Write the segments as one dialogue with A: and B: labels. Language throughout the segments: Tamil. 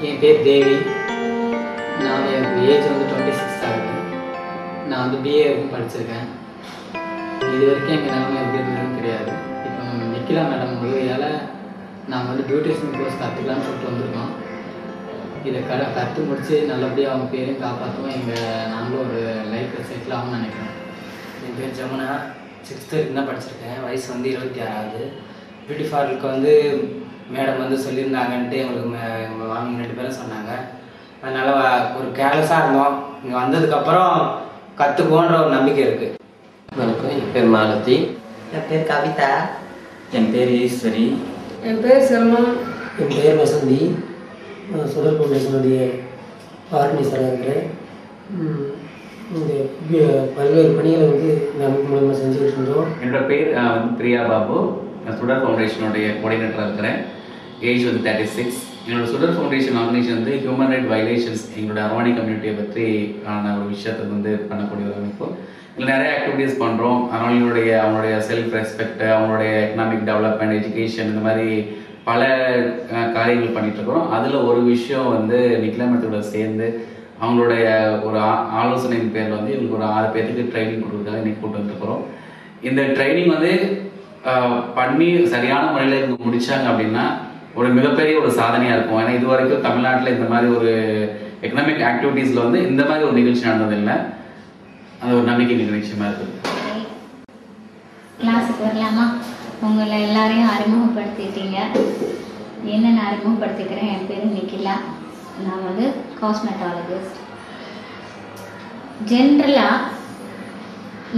A: என் பேர் தேவி. எனக்கு ஏஜ் வந்து 26 ஆகுது. நான் வந்து பிஏ வரைக்கும் படிச்சிருக்கேன். இது வரைக்கும் எங்கள் நிலைமை எப்படி இருந்ததுன்னு தெரியாது. இப்போ நிக்கிலா மேடம் உதவியால் நாங்கள் வந்து பியூட்டிஷியன் கோர்ஸ் கற்றுக்கலான்னு சொல்லிட்டு வந்திருக்கோம். இதை கற்று முடித்து நல்லபடியாக அவங்க பேரையும் காப்பாற்றுவோம். நாங்களும் ஒரு லைஃப்பில் செட்டில் ஆகும்னு நினைக்கிறேன்.
B: என் பேர் ஜமுனா. 6th வரைக்கும் தான் படிச்சிருக்கேன். வயசு வந்து 26 ஆகுது. பியூட்டி பார்லருக்கு வந்து மேடம் வந்து சொல்லியிருந்தாங்கன்ட்டு எங்களுக்கு எங்கள் மாமி 2 பேரும் சொன்னாங்க. அதனால் ஒரு கேர்லெஸ்ஸாக இருந்தோம். இங்கே வந்ததுக்கப்புறம் கற்றுக்குவோன்ற ஒரு நம்பிக்கை இருக்குது.
C: வணக்கம், என் பேர் மாலதி.
D: என் பேர் கவிதா.
C: என் பேர் ஈஸ்வரி.
D: என் பேர் செல்வா.
E: என் பேர் வசந்தி. சுடர் ஃபவுண்டேஷனுடைய ஆர்கனைசராக இருக்கிறேன். இந்த பல்வேறு பணிகளை வந்து நமக்கு மூலமாக செஞ்சுக்கிட்டு இருந்தோம்.
F: என்னோட பேர் பிரியா பாபு. நான் சுடர் ஃபவுண்டேஷனுடைய கோஆர்டினேட்டராக இருக்கிறேன். ஏஜ் வந்து 36. என்னோட சுடர் ஃபவுண்டேஷன் ஆர்கனைசேஷன் வந்து ஹியூமன் ரைட் வயலேஷன்ஸ், எங்களோட அரவாணி கம்யூனிட்டியை பற்றி ஒரு விஷயத்தை வந்து பண்ணக்கூடிய ஒரு அமைப்பு. இதில் நிறைய ஆக்டிவிட்டீஸ் பண்ணுறோம். அவங்களுடைய செல்ஃப் ரெஸ்பெக்ட், அவங்களுடைய எக்கனாமிக் டெவலப்மெண்ட், எஜுகேஷன், இந்த மாதிரி பல காரியங்கள் பண்ணிகிட்ருக்குறோம். அதில் ஒரு விஷயம் வந்து நிக்கிலா மேடத்தோட சேர்ந்து அவங்களுடைய ஒரு ஆலோசனையின் பேரில் வந்து இவங்களுக்கு ஒரு 6 பேருக்கு ட்ரைனிங் கொடுக்குறதுக்காக இன்றைக்கி கூப்பிட்டு வந்துருக்குறோம். இந்த ட்ரைனிங் வந்து பண்ணி சரியான முறையில் இவங்க முடித்தாங்க அப்படின்னா ஒரு மிகப்பெரிய ஒரு சாதனையாக இருக்கும். ஏன்னா இது வரைக்கும் தமிழ்நாட்டில் இந்த மாதிரி ஒரு எக்கனாமிக் ஆக்டிவிட்டீஸில் வந்து இந்த மாதிரி ஒரு நிகழ்ச்சி நடந்ததில்லை. அது ஒரு நம்பிக்கை நிகழ்ச்சியமாக இருக்குது.
G: கிளாஸுக்கு வரலாமா? உங்களை எல்லாரையும் அறிமுகப்படுத்திட்டீங்க. என்ன நான் அறிமுகப்படுத்திக்கிறேன். என் பேர் நிக்கிலா. நான் வந்து காஸ்மெட்டாலஜிஸ்ட். ஜென்ரலாக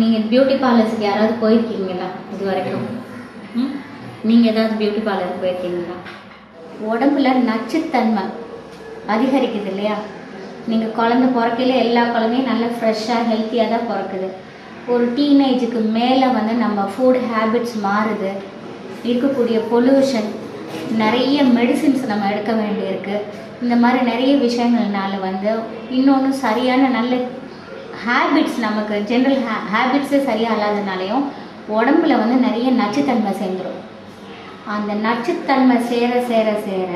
G: நீங்கள் பியூட்டி பார்லர்ஸுக்கு யாராவது போயிருக்கீங்களா இது வரைக்கும்? நீங்கள் ஏதாவது பியூட்டி பார்லருக்கு போயிருக்கீங்களா? உடம்புல நச்சுத்தன்மை அதிகரிக்குது இல்லையா? நீங்கள் குழந்தை பிறக்கையில் எல்லா குழந்தையும் நல்லா ஃப்ரெஷ்ஷாக ஹெல்த்தியாக தான் பிறக்குது. ஒரு டீனேஜுக்கு மேலே வந்து நம்ம ஃபுட் ஹேபிட்ஸ் மாறுது. இருக்கக்கூடிய பொல்யூஷன், நிறைய மெடிசின்ஸ் நம்ம எடுக்க வேண்டியிருக்கு. இந்த மாதிரி நிறைய விஷயங்கள்னால வந்து இன்னொன்று சரியான நல்ல ஹேபிட்ஸ், நமக்கு ஜென்ரல் ஹேபிட்ஸே சரியாக இல்லாதனாலையும் உடம்புல வந்து நிறைய நச்சுத்தன்மை சேர்ந்துடும். அந்த நச்சுத்தன்மை சேர சேர சேர